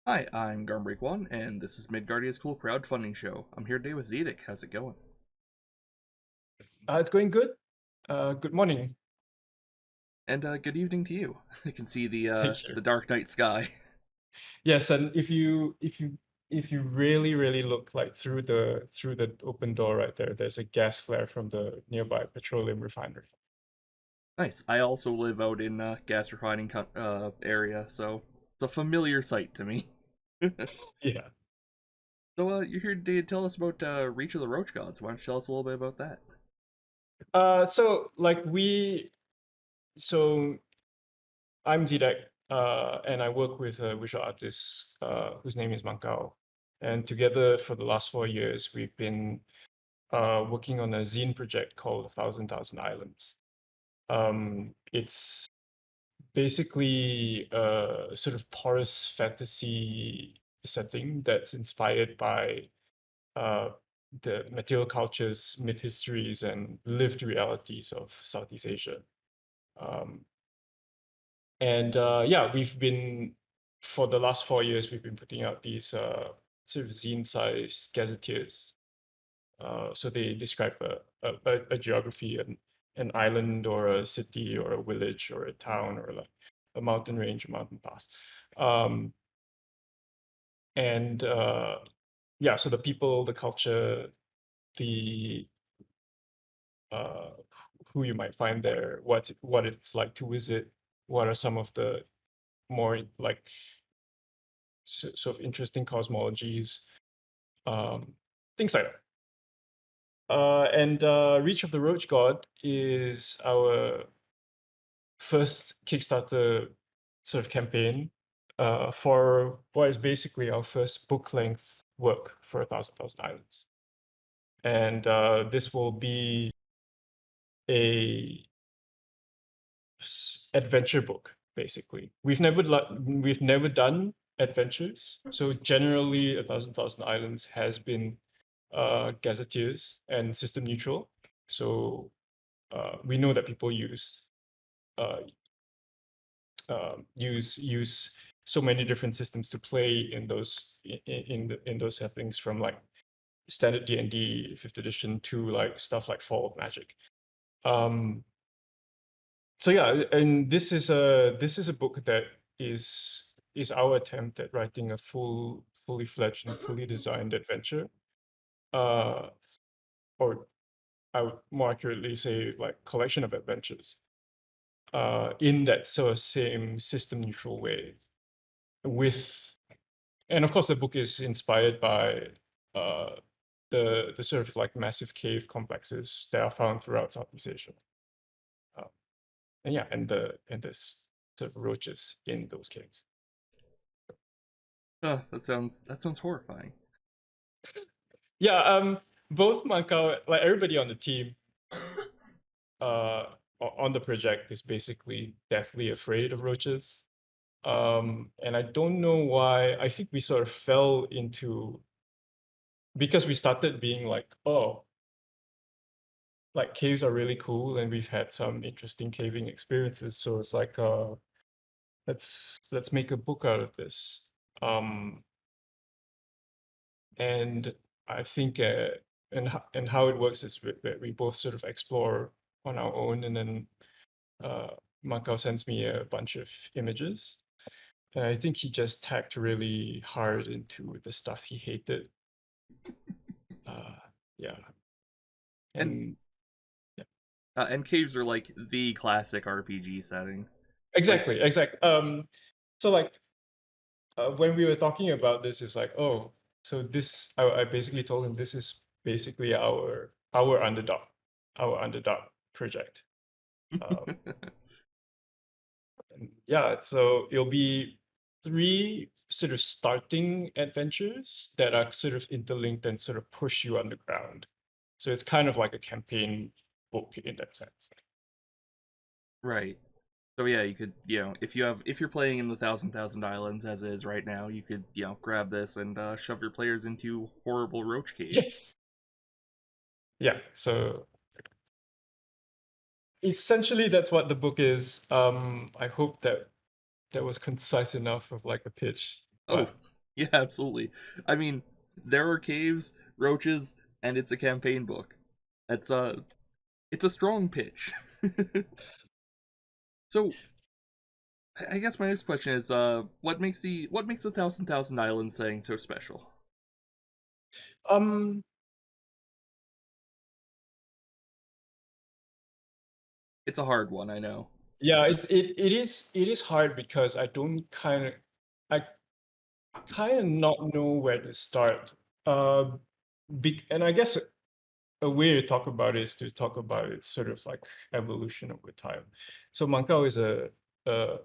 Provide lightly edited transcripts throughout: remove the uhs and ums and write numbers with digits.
Hi, I'm Garm and this is Midgardia's Cool Crowdfunding Show. I'm here today with Zedeck. How's it going? It's going good. Good morning. And good evening to you. I can see Thank you. the dark night sky. Yes, and if you really look like through the open door right there, there's a gas flare from the nearby petroleum refinery. Nice. I also live out in gas refining area, so it's a familiar sight to me. Yeah. So you're here today to tell us about Reach of the Roach Gods. Why don't you tell us a little bit about that? So like so I'm Zedeck, and I work with a visual artist whose name is Mankao, and together for the last 4 years we've been working on a zine project called A Thousand Islands. It's basically a sort of porous fantasy setting that's inspired by uh, the material cultures, myth histories, and lived realities of Southeast Asia. Um, and yeah, for the last 4 years, we've been putting out these sort of zine-sized gazetteers. So they describe a geography, an island or a city or a village or a town or like a mountain range, a mountain pass. Um, and yeah, so the people, the culture, the uh, who you might find there, what it's like to visit, what are some of the more like sort of interesting cosmologies, um, things like that. And Reach of the Roach God is our first Kickstarter sort of campaign for what is basically our first book length work for A Thousand Islands. And this will be a adventure book, basically. We've never done adventures. So generally, A Thousand Islands has been gazetteers and system neutral. So we know that people uh, use so many different systems to play in those settings, from like standard D&D 5th edition to like stuff like Fall of Magic. Um, so yeah, and this is a book that is our attempt at writing a fully fledged and fully designed adventure, uh, or I would more accurately say like collection of adventures, in that sort of same system neutral way, with and of course the book is inspired by uh, the sort of like massive cave complexes that are found throughout Southeast Asia. Uh, and yeah, and this sort of roaches in those caves. That sounds horrifying. Yeah, both Mankao, like everybody on the team, uh, on the project is basically deathly afraid of roaches. And I don't know why. I think we sort of fell into, because we started being like, oh, like caves are really cool, and we've had some interesting caving experiences. So it's like, let's make a book out of this. Um, and I think and how it works is that we both sort of explore on our own, and then uh, Makao sends me a bunch of images, and I think he just tacked really hard into the stuff he hated. Uh, yeah, And and yeah, and caves are like the classic RPG setting. Like, exactly. So like when we were talking about this, it's like, oh, so I basically told him this is basically our underdog project. Um, and yeah, so it'll be three sort of starting adventures that are sort of interlinked and sort of push you underground. So it's kind of like a campaign book in that sense. right. So yeah, you could, if you're playing in the thousand islands as is right now, you could, grab this and shove your players into horrible roach caves. Yes. Yeah. So essentially, that's what the book is. I hope that was concise enough of like a pitch. Oh, But yeah, absolutely. I mean, there are caves, roaches, and it's a campaign book. That's it's a strong pitch. So, I guess my next question is, what makes the Thousand Islands saying so special? um It's a hard one, I know. yeah, it is hard because I kind of not know where to start. Uh, and I guess a way to talk about it is to talk about its sort of like evolution over time. So Mankao is a, a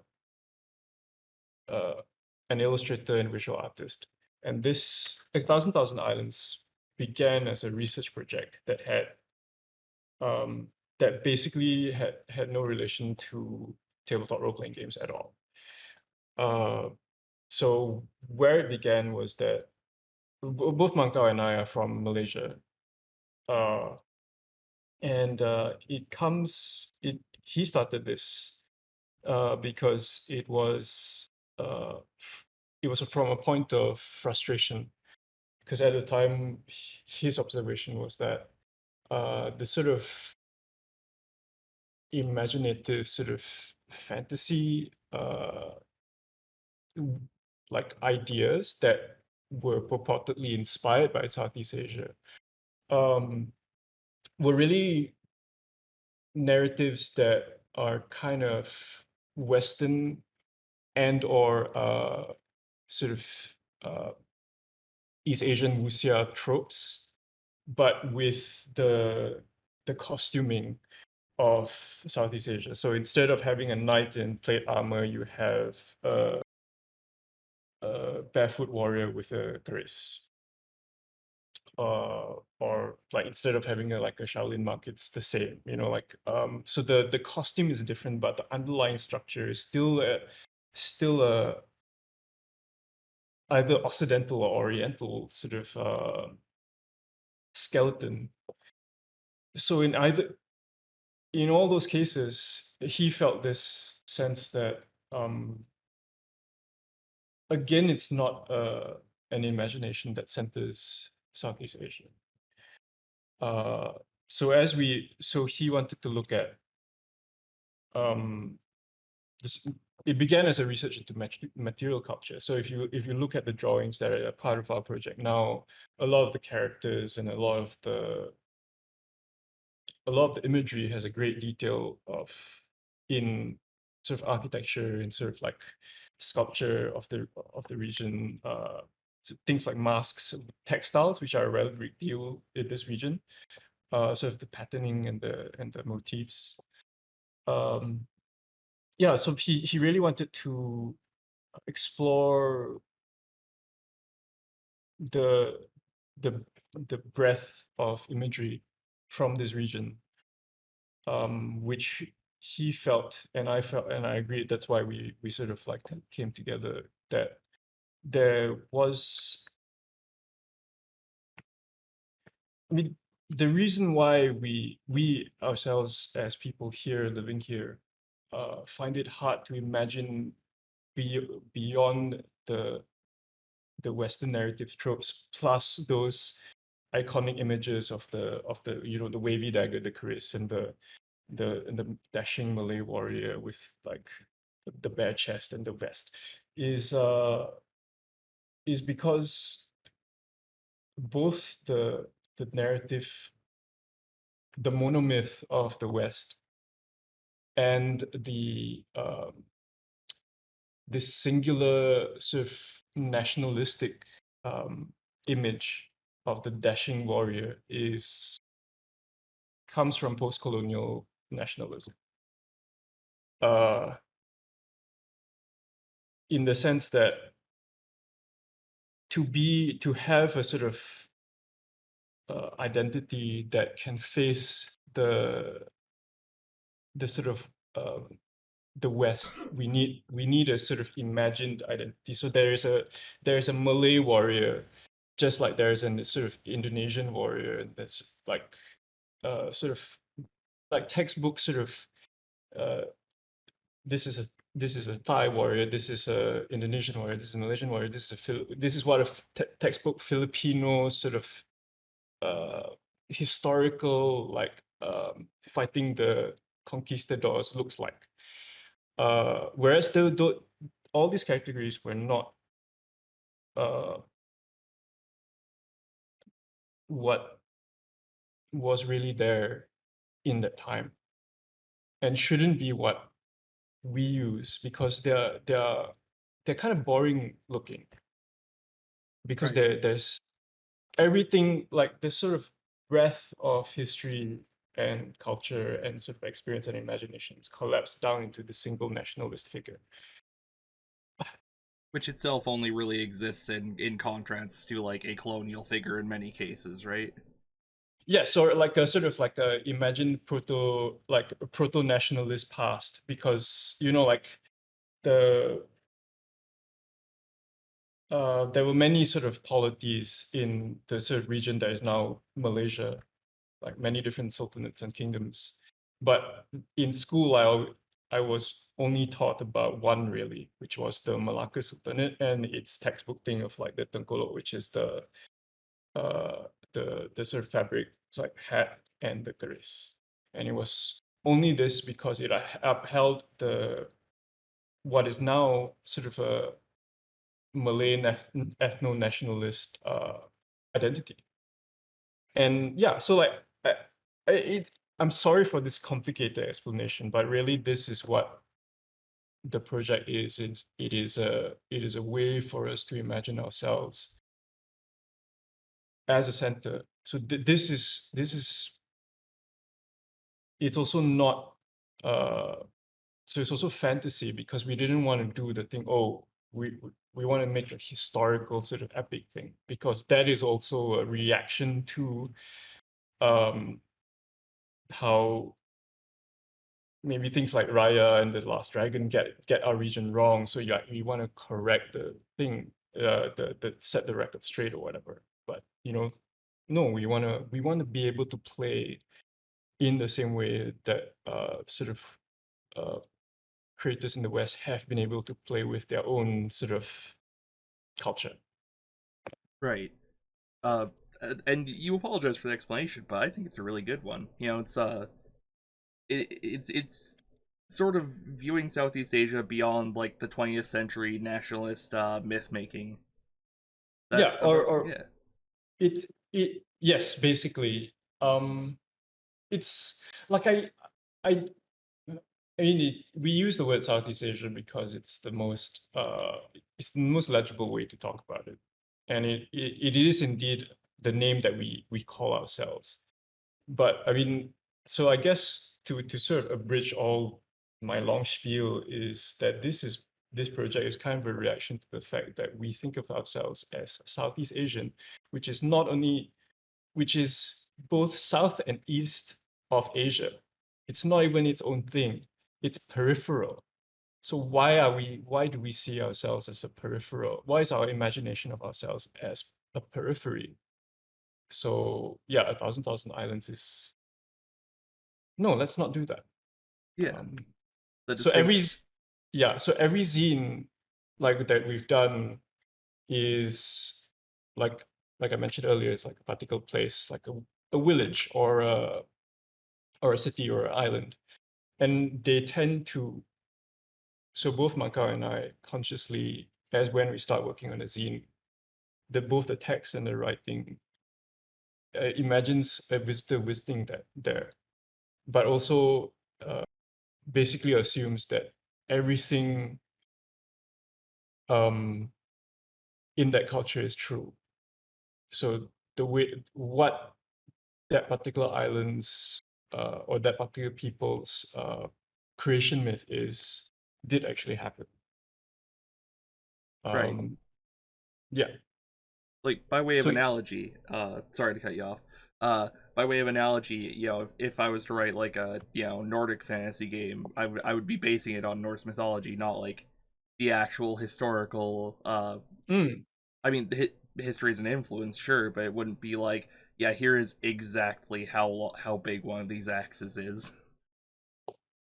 an illustrator and visual artist, and this Thousand Islands began as a research project um, that basically had no relation to tabletop role playing games at all. Uh, so where it began was that both Mankao and I are from Malaysia, uh, and he started this because uh, it was from a point of frustration, because at the time his observation was that the sort of imaginative sort of fantasy like ideas that were purportedly inspired by Southeast Asia um, were really narratives that are kind of Western and or sort of uh, East Asian wuxia tropes, but with the costuming of Southeast Asia. So instead of having a knight in plate armor, you have a barefoot warrior with a kris. Or like instead of having like a Shaolin monk, it's the same, like so the costume is different, but the underlying structure is still a either Occidental or Oriental sort of skeleton. So in all those cases, he felt this sense that again, it's not an imagination that centers Southeast Asia. Uh, so he wanted to look at um, this. It began as a research into material culture. So if you look at the drawings that are part of our project now, a lot of the characters and a lot of the imagery has a great detail in sort of architecture and sort of like sculpture of the region. So things like masks, textiles, which are a relevant deal in this region. Sort of the patterning and the motifs. Um, yeah, so he really wanted to explore the the the breadth of imagery from this region, which he felt and I felt and I agreed. That's why we sort of like came together. That there was, I mean, the reason why we ourselves as people here living here find it hard to imagine beyond the Western narrative tropes, plus those iconic images of the the wavy dagger, the kris, and the dashing Malay warrior with like the bare chest and the vest, is because both the narrative, the monomyth of the West, and this singular sort of nationalistic um, image of the dashing warrior comes from post-colonial nationalism. Uh, in the sense that to have a sort of identity that can face the sort of the West, we need a sort of imagined identity. So there is a Malay warrior, just like there is a sort of Indonesian warrior that's like sort of like textbook sort of uh, this is this is a Thai warrior, this is a Indonesian warrior, this is a Malaysian warrior, this is what a textbook Filipino sort of uh, historical like fighting the conquistadors looks like. Whereas all these categories were not uh, what was really there in that time, and shouldn't be what we use, because they're kind of boring looking, because Right. there's everything, like this sort of breadth of history and culture and sort of experience and imagination is collapsed down into the single nationalist figure. Which itself only really exists in contrast to like a colonial figure in many cases, right? Yeah, so like a sort of like a imagined proto nationalist past, because like the there were many sort of polities in the sort of region that is now Malaysia, like many different sultanates and kingdoms. But in school, I was only taught about one really, which was the Malacca Sultanate and its textbook thing of like the Tengkolok, which is uh the sort of fabric, it's like hat and the keris. And it was only this because it upheld the what is now sort of a Malay ethno-nationalist identity. And yeah, so like it, I'm sorry for this complicated explanation, but really this is what the project is. It is a way for us to imagine ourselves as a center. So this is it's also not uh so it's also fantasy, because we didn't want to do the thing, oh, we want to make a historical sort of epic thing, because that is also a reaction to um how maybe things like Raya and the Last Dragon get our region wrong. So yeah, we want to correct the thing, the set the record straight or whatever. But no, we want to be able to play in the same way that sort of uh, creators in the West have been able to play with their own sort of culture. Right. Uh, and you apologize for the explanation, but I think it's a really good one. It's sort of viewing Southeast Asia beyond like the 20th century nationalist myth making. That Yeah, or about or yeah. it yes, basically. Um, it's like I I mean, we use the word Southeast Asia because it's the most legible way to talk about it, and it is indeed the name that we call ourselves. But I mean, so I guess to sort of abridge all my long spiel is that this project is kind of a reaction to the fact that we think of ourselves as Southeast Asian, which is not only which is both south and east of Asia. It's not even its own thing. It's peripheral. So why do we see ourselves as a peripheral? Why is our imagination of ourselves as a periphery? So yeah, a thousand islands is no, let's not do that. Yeah. Um, The so every distinct so every zine like that we've done is like like I mentioned earlier, it's like a particular place, like a village or a city or an island. And they tend to, so both Makau and I consciously, as when we start working on a zine, both the text and the writing imagines a visitor visiting that there, but also uh, basically assumes that everything um, in that culture is true. So the way what that particular island's or that particular people's creation myth is did actually happen. right. Um, yeah. Like by way of So analogy, sorry to cut you off. By way of analogy, if I was to write like a Nordic fantasy game, I would be basing it on Norse mythology, not like the actual historical. mm, I mean, history is an influence, sure, but it wouldn't be like, yeah, here is exactly how big one of these axes is,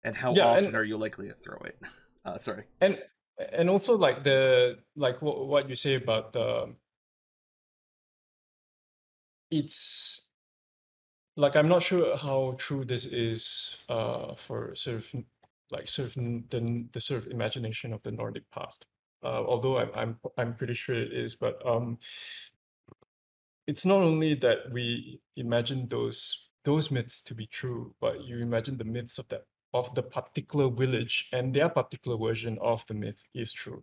and how yeah, and often are you likely to throw it. Sorry. and and also like the like what you say about the it's like I'm not sure how true this is for sort of like sort of the sort of imagination of the Nordic past. Although I'm pretty sure it is, but it's not only that we imagine those myths to be true, but you imagine the myths of the particular village and their particular version of the myth is true.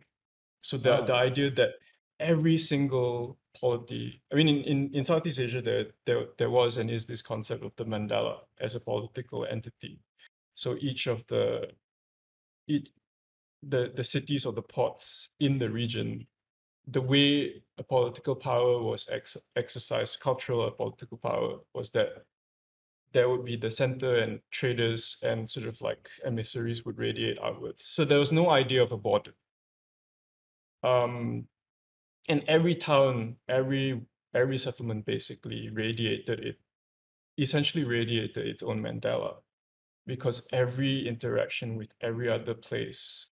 So the Oh, idea that every single polity, I mean, in Southeast Asia, there was and is this concept of the mandala as a political entity. So each of each, the cities or the ports in the region, the way a political power was exercised, cultural or political power, was that there would be the center and traders and sort of like emissaries would radiate outwards. So there was no idea of a border. Um, and every town, every settlement basically essentially radiated its own mandala because every interaction with every other place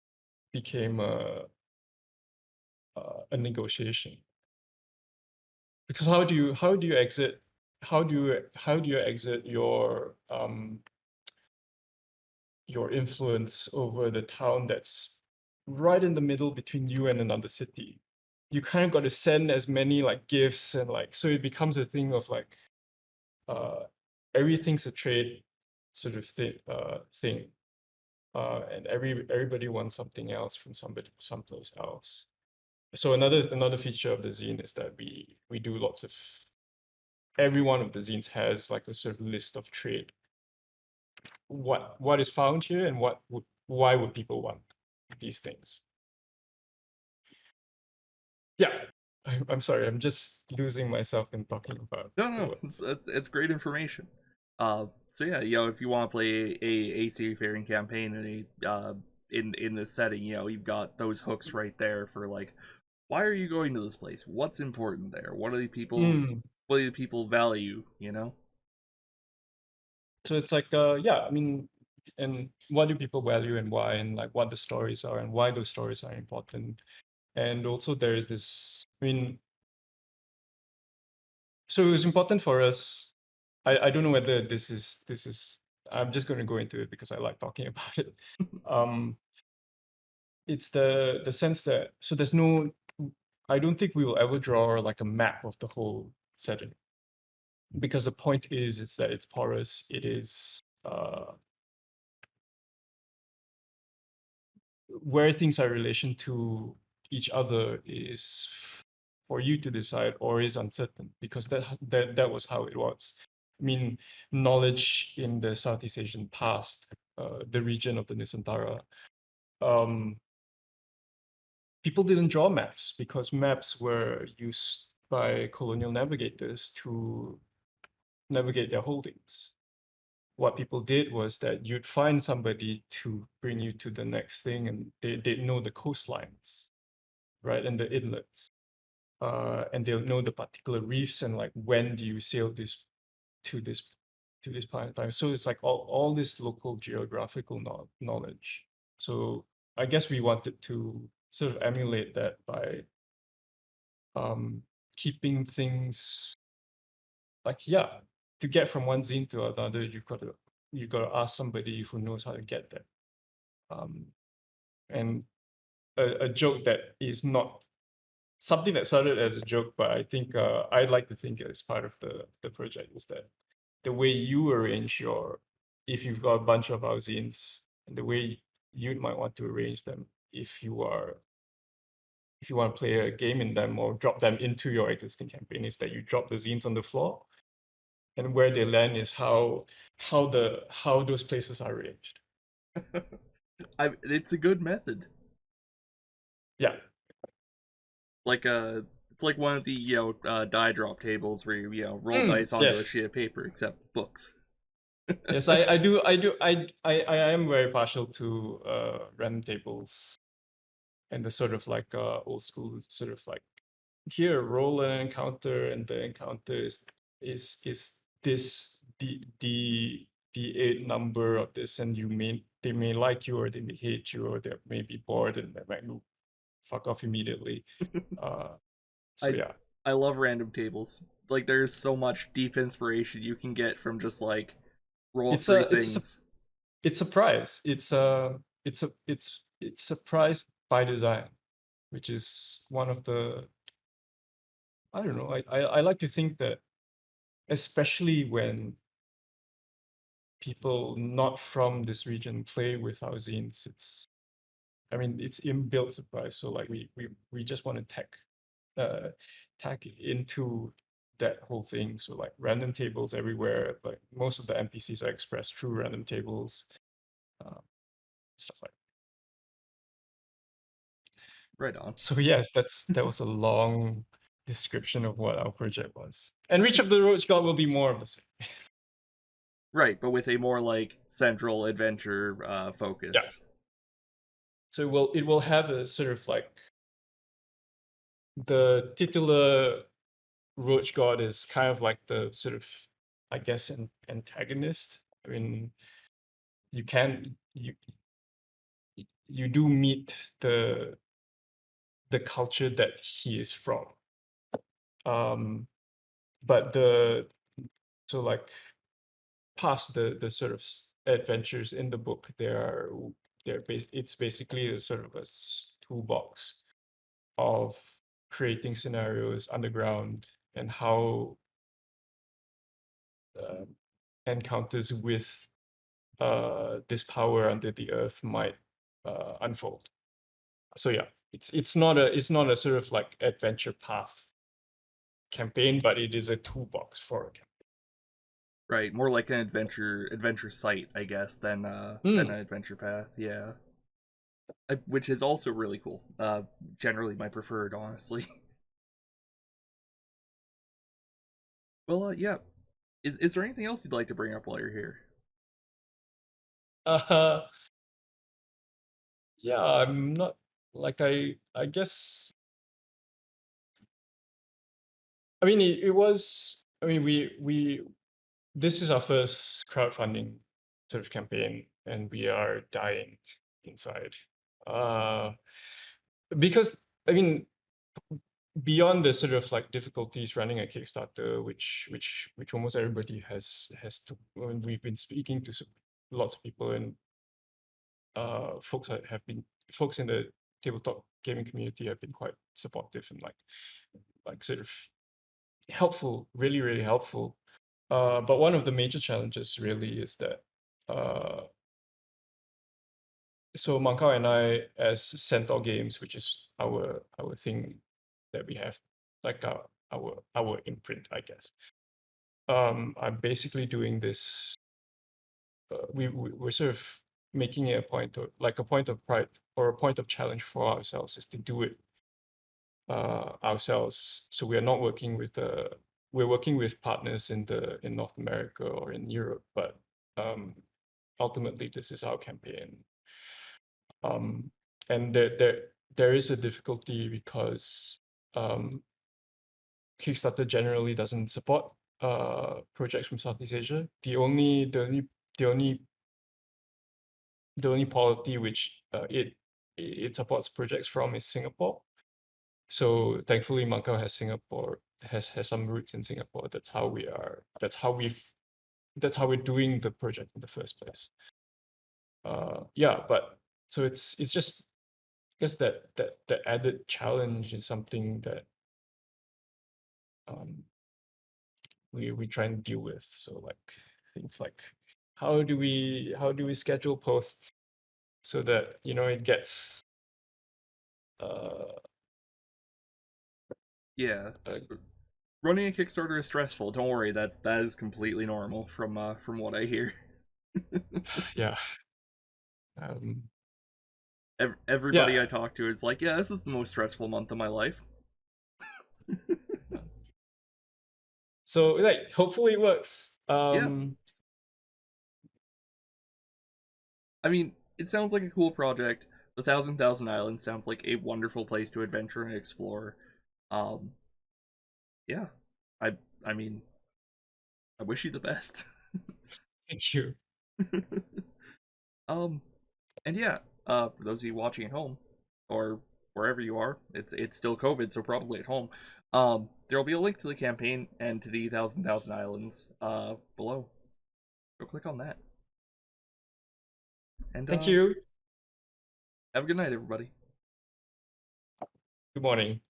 became a negotiation. Because how do you exit how do you exit your influence over the town that's right in the middle between you and another city? You kind of got to send as many like gifts and like so it becomes a thing of like uh, everything's a trade sort of thing. And everybody wants something else from somebody someplace else. So another feature of the zine is that we do lots of every one of the zines has like a sort of list of trade. What is found here and why would people want these things? Yeah. I'm sorry, I'm just losing myself in talking about no, the no, work. it's great information. So yeah, if you want to play a seafaring campaign in this setting, you've got those hooks right there for like, why are you going to this place? What's important there? Mm. What do the people value? You know? So it's like yeah, I mean, and what do people value and why, and like what the stories are and why those stories are important. And also there is this, I mean, so it was important for us. I don't know whether this is I'm just going to go into it because I like talking about it. Um, it's the sense that so there's no I don't think we will ever draw like a map of the whole setting because the point is that it's porous. It is where things are in relation to each other is for you to decide or is uncertain because that was how it was. I mean, knowledge in the Southeast Asian past, the region of the Nusantara, um, people didn't draw maps because maps were used by colonial navigators to navigate their holdings. What people did was that you'd find somebody to bring you to the next thing and they know the coastlines, right, and the inlets. And they'll know the particular reefs and like when do you sail this to this to this point in time. So it's like all this local geographical knowledge. So I guess we wanted to sort of emulate that by keeping things like yeah, to get from one zine to another, you got to ask somebody who knows how to get there. Um, and a joke that is not something that started as a joke, but I think I'd like to think as part of the project is that the way you arrange if you've got a bunch of our zines and the way you might want to arrange them if you want to play a game in them or drop them into your existing campaign is that you drop the zines on the floor and where they land is how those places are arranged. It's a good method. Yeah. Like it's like one of the die drop tables where you roll dice onto a Yes. sheet of paper, except books. Yes, I am very partial to random tables and the sort of like old school sort of like here roll an encounter and the encounter is this 58 number of this, and they may like you or they may hate you or they may be bored and they might move, fuck off immediately. Uh, so I yeah, I love random tables. Like there's so much deep inspiration you can get from just like roll it's three a things. it's a prize. It's a prize by design, which is one of the, I don't know. I like to think that, especially when people not from this region play with our zines, it's inbuilt surprise. So like we just want to uh tack into that whole thing. So like random tables everywhere. Like most of the NPCs are expressed through random tables, uh, stuff like. Right on. So yes, that was a long description of what our project was. And Reach of the Roach God will be more of the same. Right, but with a more like central adventure Yeah. focus. So it will have a sort of like, the titular Roach God is kind of like the sort of, I guess, an antagonist. I mean, you can you do meet the culture that he is from. Um, but so like past the sort of adventures in the book, it's basically a sort of a toolbox of creating scenarios underground and how uh, encounters with this power under the earth might unfold. So yeah, it's not a sort of like adventure path campaign, but it is a toolbox for a campaign. Right, more like an adventure site, I guess, than an adventure path. Yeah, which is also really cool. Generally my preferred, honestly. Well, yeah. Is there anything else you'd like to bring up while you're here? Uh, yeah, I'm not like I guess. I mean, it was. I mean, we this is our first crowdfunding sort of campaign, and we are dying inside. Uh, because I mean, beyond the sort of like difficulties running a Kickstarter, which almost everybody has to. When we've been speaking to lots of people, and folks in the tabletop gaming community have been quite supportive and like sort of helpful, really really helpful. But one of the major challenges really is that, so Mankao and I, as Centaur Games, which is our thing that we have, like our imprint, I guess. I'm basically doing this. We're sort of making it a point of like a point of pride or a point of challenge for ourselves is to do it ourselves. So we are not working with we're working with partners in North America or in Europe, but um, ultimately this is our campaign. Um, and there is a difficulty because um, Kickstarter generally doesn't support projects from Southeast Asia. The only polity which it supports projects from is Singapore. So thankfully, Macau has some roots in Singapore. That's how we are. That's how we're doing the project in the first place. Yeah, but so it's just, I guess that the added challenge is something that um, we try and deal with. So like things like how do we schedule posts so that it gets uh, Yeah, uh running a Kickstarter is stressful. Don't worry, that is completely normal from what I hear. yeah. um Everybody yeah. I talk to is like, yeah, this is the most stressful month of my life. So like hopefully it works. Yeah, I mean, it sounds like a cool project. The Thousand Islands sounds like a wonderful place to adventure and explore. Um, yeah, I I mean, I wish you the best. Thank you. um, and yeah, for those of you watching at home or wherever you are, it's still COVID, so probably at home. There will be a link to the campaign and to the Thousand Islands below. Go click on that. And Thank you. have a good night, everybody. Good morning.